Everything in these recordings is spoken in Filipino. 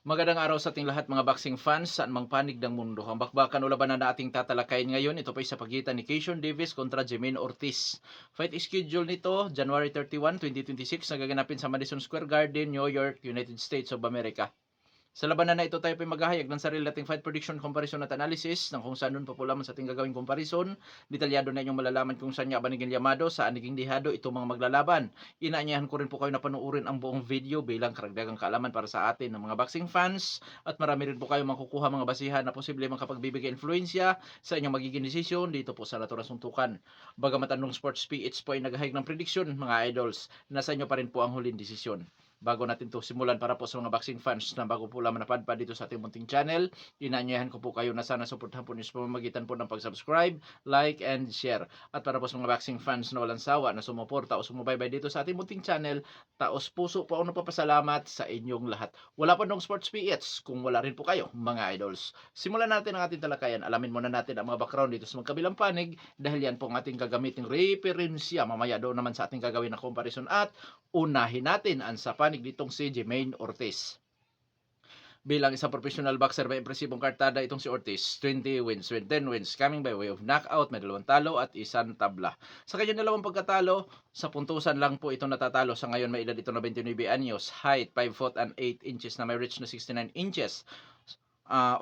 Magandang araw sa ating lahat mga boxing fans saan mang panig ng mundo. Ang bakbakan o labanan na ating tatalakayin ngayon, ito pa sa pagitan ni Keishon Davis kontra Jermaine Ortiz. Fight schedule nito, January 31, 2026, nagaganapin sa Madison Square Garden, New York, United States of America. Sa labanan na ito tayo ay maghahayag ng sarili nating fight prediction, comparison at analysis ng kung saan nun pa po lamang sa ating gagawing comparison. Detalyado na inyong malalaman kung saan niya ba naging yamado, saan naging dihado itong mga maglalaban. Inaanyahan ko rin po kayo na panoorin ang buong video bilang karagdagang kaalaman para sa atin ng mga boxing fans at marami rin po kayo makukuha mga basihan na posible makapagbibigay influensya sa inyong magiging desisyon dito po sa naturang suntukan. Bagamat anong sports PH po ay naghahayag ng prediction mga idols, nasa inyo pa rin po ang huling desisyon. Bago natin to simulan para po sa mga boxing fans na bago po lamang napadpad dito sa ating munting channel, inaanyayahan ko po kayo na sana suportahan po niyo sa pamamagitan po ng pag-subscribe, like, and share. At para po sa mga boxing fans na walang sawa na sumuporta o sumubaybay dito sa ating munting channel, taos puso po ako napapasalamat sa inyong lahat. Wala pa nung sports PH kung wala rin po kayo mga idols. Simulan natin ang ating talakayan. Alamin muna natin ang mga background dito sa magkabilang panig dahil yan po ang ating gagamiting referensya mamaya doon naman sa ating gagawin na comparison at unahin natin ang sa panig nitong si Jermaine Ortiz. Bilang isang professional boxer may impresibong kartada itong si Ortiz, 20 wins with 10 wins coming by way of knockout, may 2 talo at 1 tabla. Sa kanyang 2 pagkatalo, sa puntusan lang po ito natatalo. Sa ngayon may edad ito na 29 anyos, height 5 foot and 8 inches na may reach na 69 inches.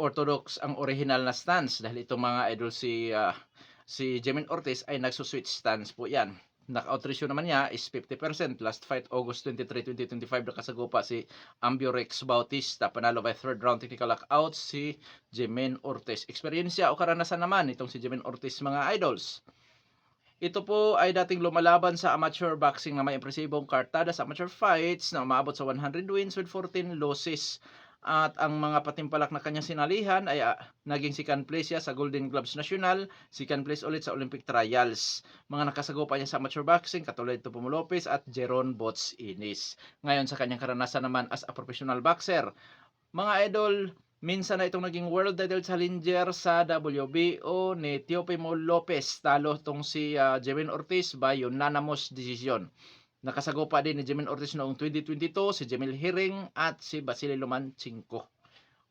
Orthodox ang original na stance dahil itong mga idol si Jermaine Ortiz ay nagsuswitch stance po yan. Knockout ratio naman niya is 50%. Last fight, August 23, 2025, nakasagupa si Amburex Bautista. Panalo by third round technical knockout si Jermaine Ortiz. Eksperyensya o karanasan naman itong si Jermaine Ortiz mga idols. Ito po ay dating lumalaban sa amateur boxing na may impresibong kartada sa amateur fights na umaabot sa 100 wins with 14 losses. At ang mga patimpalak na kanyang sinalihan ay naging second place siya sa Golden Gloves National, second place ulit sa Olympic Trials. Mga nakasagupa niya sa amateur boxing, katulad ito Pomo Lopez at Jeron Bots Inis. Ngayon sa kanyang karanasan naman as a professional boxer, mga idol, minsan na itong naging world title challenger sa WBO ni Teofimo Lopez. Talo itong si Jermaine Ortiz by unanimous decision. Nakasagupa din ni Jermaine Ortiz noong 2022, si Jamil Hiring at si Vasily Lomachenko.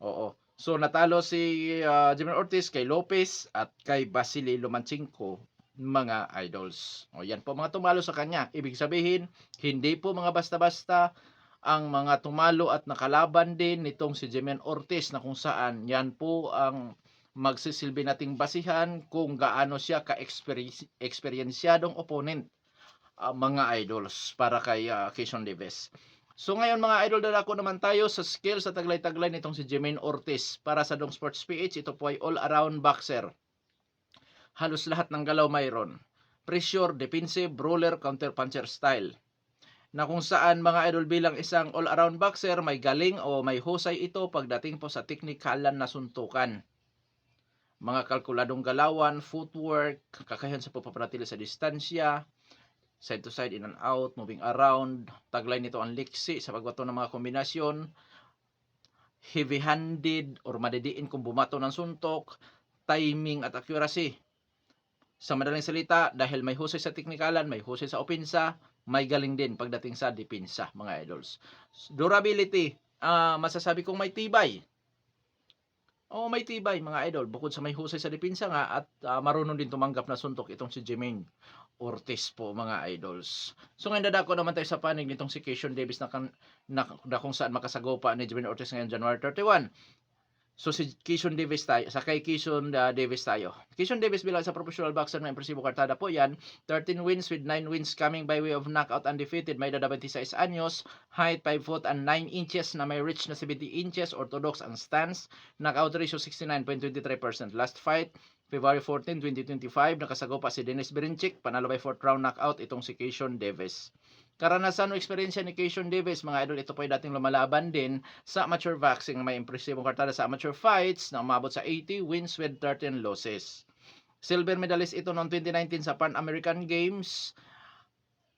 Oo. So natalo si Jermaine Ortiz kay Lopez at kay Vasily Lomachenko mga idols. O yan po mga tumalo sa kanya. Ibig sabihin, hindi po mga basta-basta ang mga tumalo at nakalaban din nitong si Jermaine Ortiz na kung saan yan po ang magsisilbi nating basihan kung gaano siya ka-eksperyensyadong opponent mga idols para kay Keishon Davis. So ngayon mga idol, dadako naman tayo sa skill sa taglay-taglay nitong si Jermaine Ortiz. Para sa Dong Sports PH, ito po ay all-around boxer. Halos lahat ng galaw mayroon. Pressure, defensive, brawler, counter-puncher style. Na kung saan mga idol bilang isang all-around boxer, may galing o may husay ito pagdating po sa teknikalan na suntukan. Mga kalkuladong galawan, footwork, kakayahan sa pagpapanatili sa distansya, side to side, in and out, moving around. Taglay nito ang liksi sa pagbato ng mga kombinasyon. Heavy-handed or madidiin kung bumato ng suntok. Timing at accuracy. Sa madaling salita, dahil may husay sa teknikalan, may husay sa opensa, may galing din pagdating sa depensa, mga idols. Durability, masasabi kong may tibay. May tibay mga idol. Bukod sa may husay sa depensa nga at marunong din tumanggap na suntok itong si Jermaine Ortiz po mga idols. So ngayon dadako naman tayo sa panig nitong si Keishon Davis na kung saan makasagupa ni Jermaine Ortiz ngayon January 31. So si Keishon Davis tayo, sa kay Keishon Davis tayo. Keishon Davis bilang sa professional boxer na impresibo kartada po yan, 13 wins with 9 wins coming by way of knockout undefeated, may edad 26 anyos, height 5 foot and 9 inches na may reach na 70 inches, orthodox ang stance, knockout ratio 69.23%. Last fight, February 14, 2025, nakasagupa si Dennis Berinchik, panalo by 4th round knockout itong si Keishon Davis. Karanasan o eksperyensya ni Keishon Davis, mga idol, ito po ay dating lumalaban din sa amateur boxing na may impresibong kartada sa amateur fights na umabot sa 80 wins with 13 losses. Silver medalist ito noong 2019 sa Pan American Games,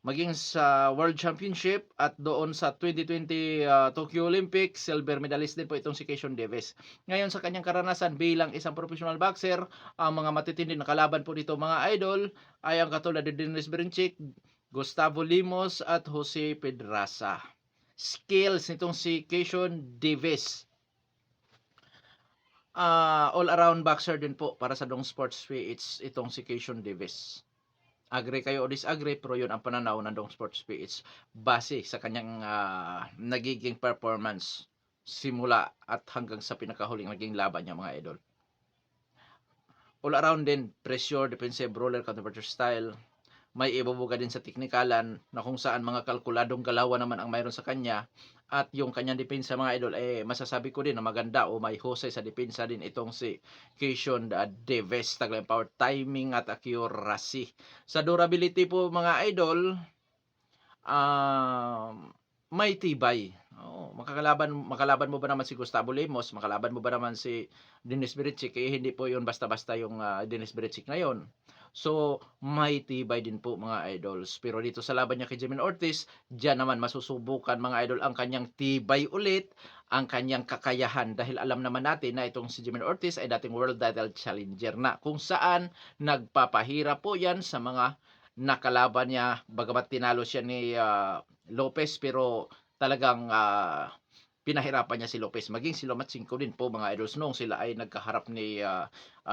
maging sa World Championship at doon sa 2020 Tokyo Olympics, silver medalist din po itong si Keishon Davis. Ngayon sa kanyang karanasan bilang isang professional boxer, ang mga matitindi na kalaban po dito mga idol ay ang katulad ni Dennis Berinchik, Gustavo Limos at Jose Pedraza. Skills nitong si Keishon Davis. all-around boxer din po para sa Dong Sports PH itong si Keishon Davis. Agree kayo o disagree, pero yun ang pananaw ng Dong Sports PH base sa kanyang nagiging performance simula at hanggang sa pinakahuling naging laban niya, mga idol. All around din, pressure, defensive, roller, counterpuncher style. May ibubuga din sa teknikalan na kung saan mga kalkuladong galawan naman ang mayroon sa kanya, at yung kanyang depensa, mga idol, masasabi ko din na maganda o may husay sa depensa din itong si Keishon Davis. Tagline power, timing at accuracy. Sa durability po, mga idol, may tibay. Makalaban mo ba naman si Gustavo Lemos, makalaban mo ba naman si Dennis Berichick, hindi po yun basta-basta yung Dennis Berichick ngayon. So, may tibay din po, mga idols. Pero dito sa laban niya kay Jimmy Ortiz, diyan naman masusubukan, mga idol, ang kanyang tibay ulit, ang kanyang kakayahan. Dahil alam naman natin na itong si Jimmy Ortiz ay dating world title challenger na, kung saan nagpapahirap po yan sa mga nakalaban niya. Bagamat tinalo siya ni Lopez, pero talagang pinahirapan niya si Lopez. Maging si Lomachenko din po, mga idols, noong sila ay nagkaharap ni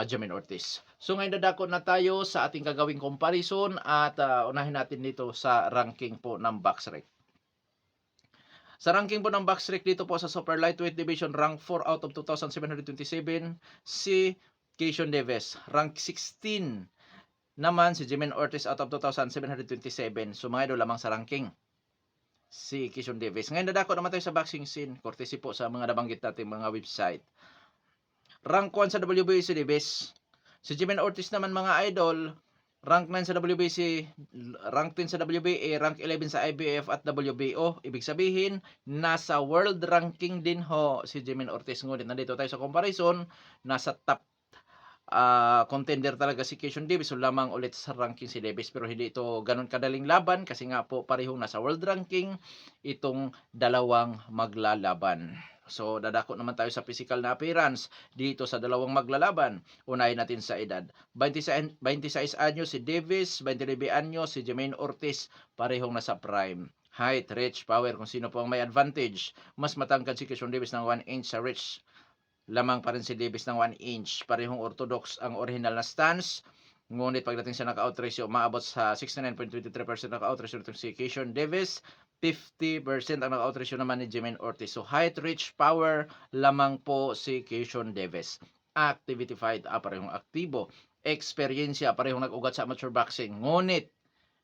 Jimmy Ortiz. So ngayon dadako na tayo sa ating gagawing comparison at unahin natin dito sa ranking po ng BoxRec. Sa ranking po ng BoxRec dito po sa Super Lightweight Division, rank 4 out of 2,727 si Keishon Davis. Rank 16 naman si Jimmy Ortiz out of 2,727. So mga idol, lamang sa ranking si Keishon Davis. Ngayon dadako naman tayo sa boxing scene, courtesy po sa mga nabanggit natin mga website. Rank 1 sa WBA si Davis. Si Jimmy Ortiz naman, mga idol, rank 9 sa WBC, rank 10 sa WBA, rank 11 sa IBF at WBO. Ibig sabihin, nasa world ranking din ho si Jimmy Ortiz. Ngunit nandito tayo sa comparison, nasa top contender talaga si Keishon Davis. So lamang ulit sa ranking si Davis, pero hindi ito ganun kadaling laban kasi nga po parehong nasa world ranking itong dalawang maglalaban. So dadako naman tayo sa physical na appearance dito sa dalawang maglalaban. Unahin natin sa edad. 26 anyos si Davis, 29 anyos si Jimmy Ortiz, parehong nasa prime. Height, reach, power, kung sino po ang may advantage. Mas matangkad si Keishon Davis ng 1 inch sa reach. Lamang pa rin si Davis ng 1 inch. Parehong orthodox ang original na stance. Ngunit pagdating sa knockout ratio, maabot sa 69.23% knockout ratio nitong si Keishon Davis. 50% ang knockout ratio naman ni Jimmy Ortiz. So height, reach, power, lamang po si Keishon Davis. Activity fight, parehong aktibo. Eksperyensya, parehong nag-ugat sa amateur boxing. Ngunit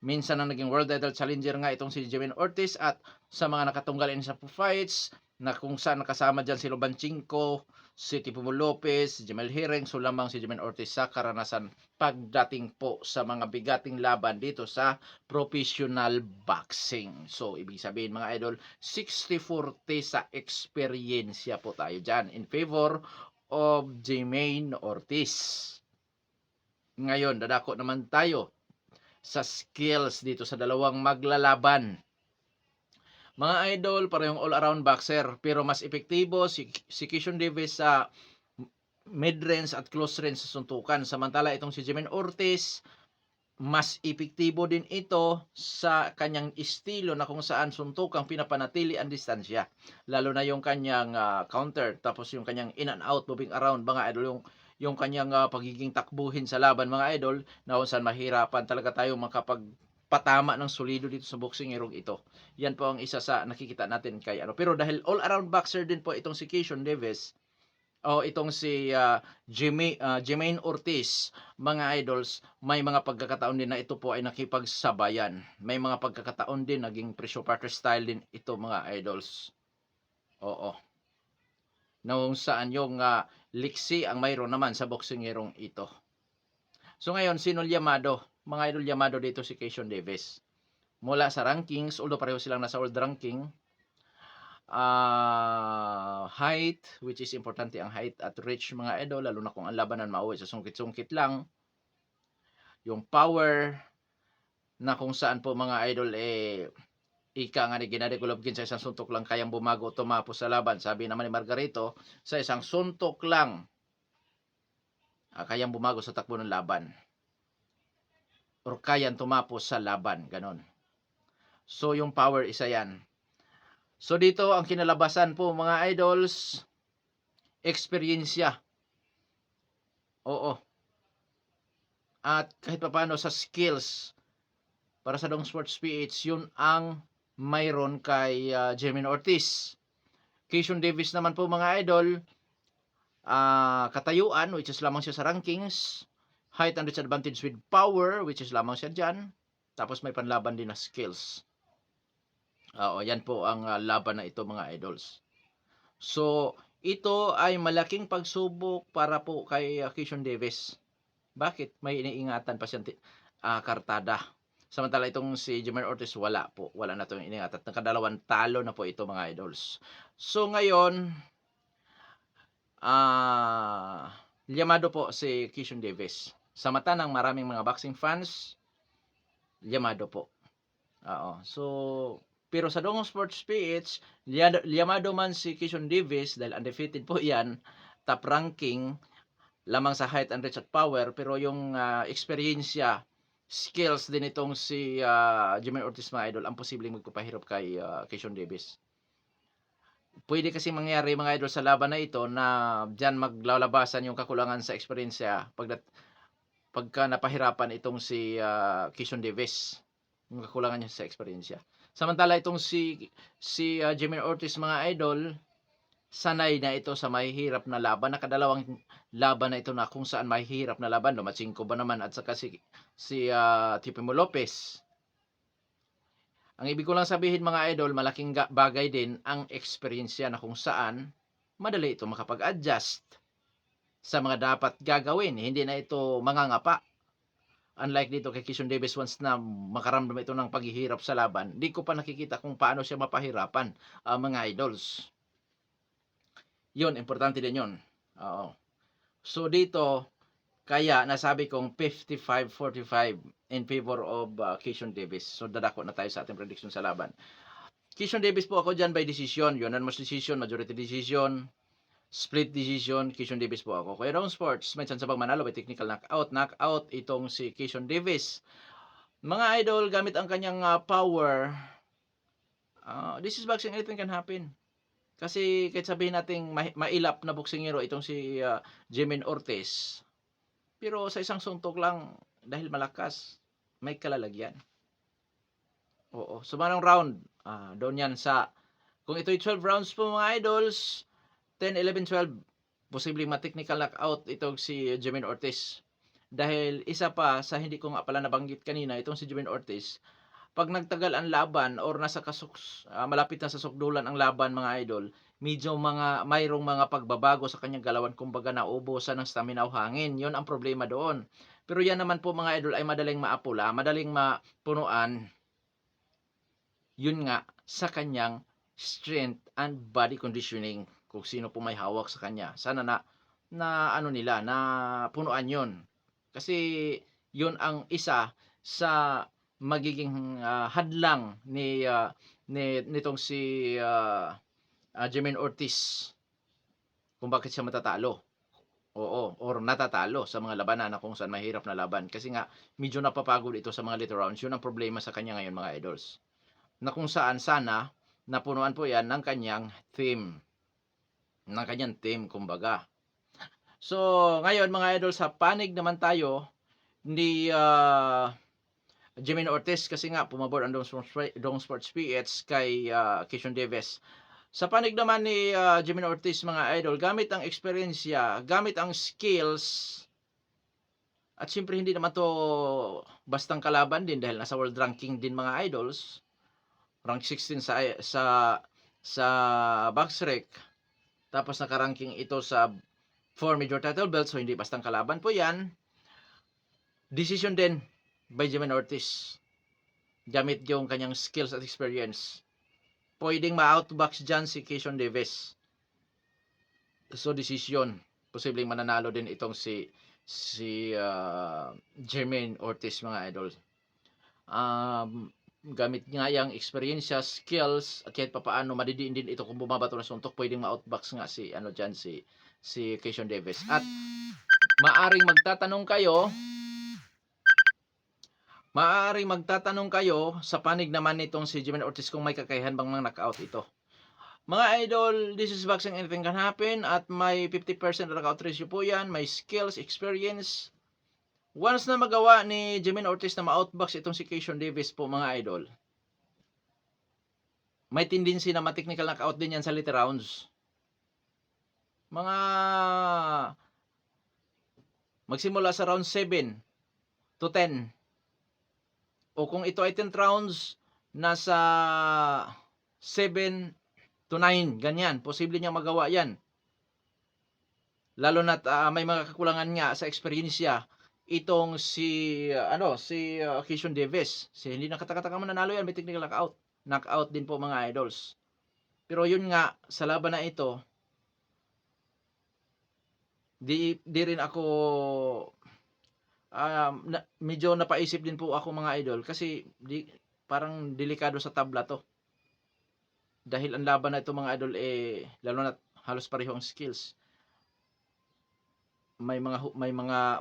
minsan ang naging world title challenger nga itong si Jimmy Ortiz, at sa mga nakatunggalin sa fights na kung saan nakasama dyan si Lomachenko, si Tipo Lopez, si Jamel Herring, so lamang si Jimmy Ortiz sa karanasan pagdating po sa mga bigating laban dito sa professional boxing. So ibig sabihin, mga idol, 60-40 sa eksperyensya po tayo dyan in favor of Jimmy Ortiz. Ngayon dadako naman tayo sa skills dito sa dalawang maglalaban. Mga idol, parehong all-around boxer, pero mas epektibo si Keishon Davis sa mid-range at close range sa suntukan. Samantala itong si Jimmy Ortiz, mas epektibo din ito sa kanyang estilo na kung saan suntukang pinapanatili ang distansya. Lalo na yung kanyang counter, tapos yung kanyang in and out, moving around, mga idol, yung kanyang pagiging takbuhin sa laban, mga idol, na kung saan mahirapan talaga tayo makapagpatama ng solido dito sa boxing erong ito. Yan po ang isa sa nakikita natin kay Pero dahil all-around boxer din po itong si Keishon Davis, o itong si Jermaine Ortiz, mga idols, may mga pagkakataon din na ito po ay nakipagsabayan. May mga pagkakataon din naging pressure partner style din ito, mga idols. Oo. Nung saan yung liksi ang mayroon naman sa boxingerong ito. So ngayon, sino llamado? Mga idol, llamado dito si Keishon Davis. Mula sa rankings, although pareho silang nasa world ranking, height, which is importante ang height at reach, mga idol, lalo na kung ang labanan mauwi sa sungkit-sungkit lang. Yung power, na kung saan po, mga idol, ika nga ni Gennady Golovkin, sa isang suntok lang kayang bumago, tumapos sa laban. Sabi naman ni Margarito, sa isang suntok lang kayang bumago sa takbo ng laban, or kayang tumapos sa laban, ganon. So yung power, isa yan. So dito ang kinalabasan po, mga idols, eksperyensya. Oo. At kahit papaano sa skills para sa Dong Sports PH, yun ang mayroon kay Jermaine Ortiz. Keishon Davis naman po mga idol, katayuan, which is lamang siya sa rankings, height and reach advantage with power, which is lamang siya dyan, tapos may panlaban din na skills. Oo, yan po ang laban na ito mga idols. So, ito ay malaking pagsubok para po kay Keishon Davis. Bakit? May iniingatan pa siyang kartada. Samantala itong si Jermaine Ortiz wala po. Wala na itong iniingatan. Nakadalawang talo na po ito mga idols. So ngayon, llamado po si Keishon Davis. Sa mata ng maraming mga boxing fans, llamado po. Oo. So, pero sa Dong Sports PH, llamado man si Keishon Davis dahil undefeated po yan, top ranking, lamang sa height and reach at power, pero yung eksperyensya, skills din itong si Jermaine Ortiz mga idol, ang posibleng magpapahirap kay Keishon Davis. Pwede kasi mangyari mga idol sa laban na ito na diyan maglalabasan yung kakulangan sa eksperyensya pagka napahirapan itong si Keishon Davis, yung kakulangan niya sa eksperyensya. Samantala itong si Jermaine Ortiz mga idol, sanay na ito sa mahihirap na laban. Nakadalawang laban na ito na kung saan mahihirap na laban. Lomachenko ba naman at saka si Teofimo Lopez. Ang ibig ko lang sabihin mga idol, malaking bagay din ang eksperyensya na kung saan madali ito makapag-adjust sa mga dapat gagawin. Hindi na ito mangangapa. Unlike dito kay Keishon Davis, once na makaramdam ito ng paghihirap sa laban, di ko pa nakikita kung paano siya mapahirapan mga idols. Yun, importante din yun. Oo. So dito, kaya nasabi kong 55-45 in favor of Keishon Davis. So dadako na tayo sa ating prediction sa laban. Keishon Davis po ako dyan by decision. Unanimous decision, majority decision, split decision. Keishon Davis po ako. Kaya Dong Sports, may chance bang manalo by technical knockout itong si Keishon Davis. Mga idol, gamit ang kanyang power, this is boxing, anything can happen. Kasi kahit sabihin nating mailap na boksingero itong si Jermaine Ortiz, pero sa isang suntok lang, dahil malakas, may kalalagyan. Oo. So, manong round, doon yan sa, kung ito'y 12 rounds po mga idols, 10, 11, 12, posibleng ma-technical knockout itong si Jermaine Ortiz. Dahil isa pa sa hindi ko nga pala nabanggit kanina, itong si Jermaine Ortiz, pag nagtagal ang laban or nasa malapit na sa sukdulan ang laban mga idol, medyo mayroong mga pagbabago sa kanyang galawan, kumbaga nauubusan ng stamina o hangin. 'Yon ang problema doon. Pero yan naman po mga idol ay madaling maapula, madaling mapunuan. Yun nga sa kanyang strength and body conditioning, kung sino po may hawak sa kanya. Sana na ano nila, na punuan 'yon. Kasi 'yon ang isa sa magiging hadlang nitong si Jermaine Ortiz kung bakit siya matatalo. Oo, or natatalo sa mga labanan na kung saan mahirap na laban. Kasi nga, medyo napapagod ito sa mga later rounds. Yun ang problema sa kanya ngayon mga idols. Na kung saan sana, napunuan po yan ng kanyang team. Ng kanyang team, kumbaga. So, ngayon mga idols, sa panig naman tayo ni Jermaine Ortiz, kasi nga pumabor ang Dong Sports PH kay Keishon Davis. Sa panig naman ni Jermaine Ortiz mga idol, gamit ang eksperyensya, gamit ang skills, at siyempre hindi naman to bastang kalaban din dahil nasa world ranking din mga idols. Rank 16 sa BoxRec. Tapos naka-ranking ito sa 4 major title belts, so hindi bastang kalaban po yan. Decision din by Jermaine Ortiz. Gamit yung kanyang skills at experience. Pwedeng ma-outbox dyan si Keishon Davis. So, decision. Posibleng mananalo din itong si Jermaine Ortiz mga idol. Gamit nga yung experience, skills, at kahit papaano madidiin din ito kung bumabato na suntok, pwedeng ma-outbox nga si Keishon Davis. At maaring magtatanong kayo sa panig naman nitong si Jermaine Ortiz kung may kakayahan bang knockout ito. Mga idol, this is boxing, anything can happen at may 50% knockout ratio po yan, may skills, experience. Once na magawa ni Jimmy Ortiz na ma-outbox itong si Keishon Davis po mga idol, may tendency na ma-technical knockout din yan sa later rounds. Mga magsimula sa round 7 to 10. O kung ito ay 10 rounds, nasa 7 to 9, ganyan. Posible niyang magawa yan. Lalo na't may mga kakulangan nga sa experience niya. Itong si Keishon Davis. Hindi nakataka-taka mananalo yan, may technical knockout. Knockout din po mga idols. Pero yun nga, sa laban na ito, di rin ako medyo napaisip din po ako mga idol kasi parang delikado sa tabla to. Dahil ang laban na ito mga idol lalo na halos pareho ang skills. May mga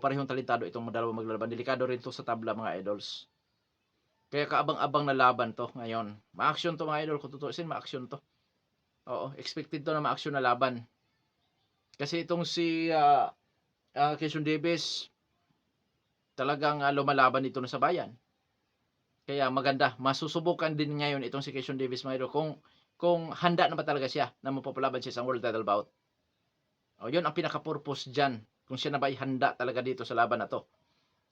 parehong talentado itong dalawang maglalaban. Delikado rin to sa tabla mga idols. Kaya kaabang-abang na laban to ngayon. Ma-action to mga idol, kung tutuusin ma-action to. Oo, expected to na ma-action na laban. Kasi itong si Keishon Davis talagang lumalaban dito na sa bayan. Kaya maganda, masusubukan din ngayon itong si Keishon Davis mga idol kung handa na ba talaga siya na mapapalaban siya sa world title bout. O yun ang pinaka-purpose diyan, kung siya na ba ay handa talaga dito sa laban na to.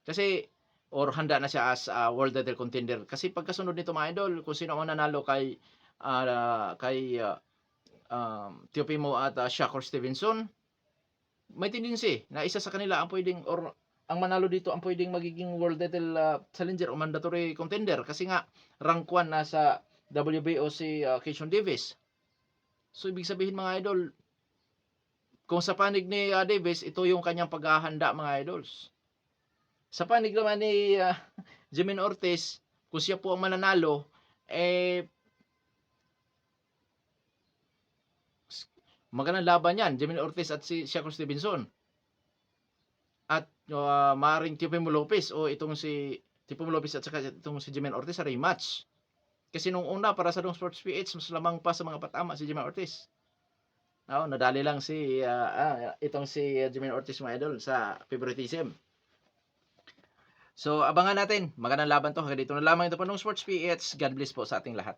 Kasi or handa na siya as world title contender. Kasi pagkasunod nito mga idol, kung sino ang nanalo kay Teofimo at Shakur Stevenson, may tendency na isa sa kanila ang pwedeng or ang manalo dito ang pwedeng magiging world title challenger o mandatory contender kasi nga rank 1 na sa WBO si Keishon Davis. So ibig sabihin mga idol, kung sa panig ni Davis, ito yung kanyang paghahanda mga idols. Sa panig naman ni Jimmy Ortiz, kung siya po ang mananalo, magandang laban yan, Jimmy Ortiz at si Shakur Stevenson. At maaaring Teofimo Lopez o itong si Teofimo Lopez at saka itong si Jimmy Ortiz sa rematch. Kasi nung una para sa Dong Sports PH, mas lamang pa sa mga patama si Jimmy Ortiz. Nadali lang si itong si Jimmy Ortiz mga idol sa favoritism. So abangan natin, magandang laban to. Hanggang dito na lamang ito pa ng Sports PH. God bless po sa ating lahat.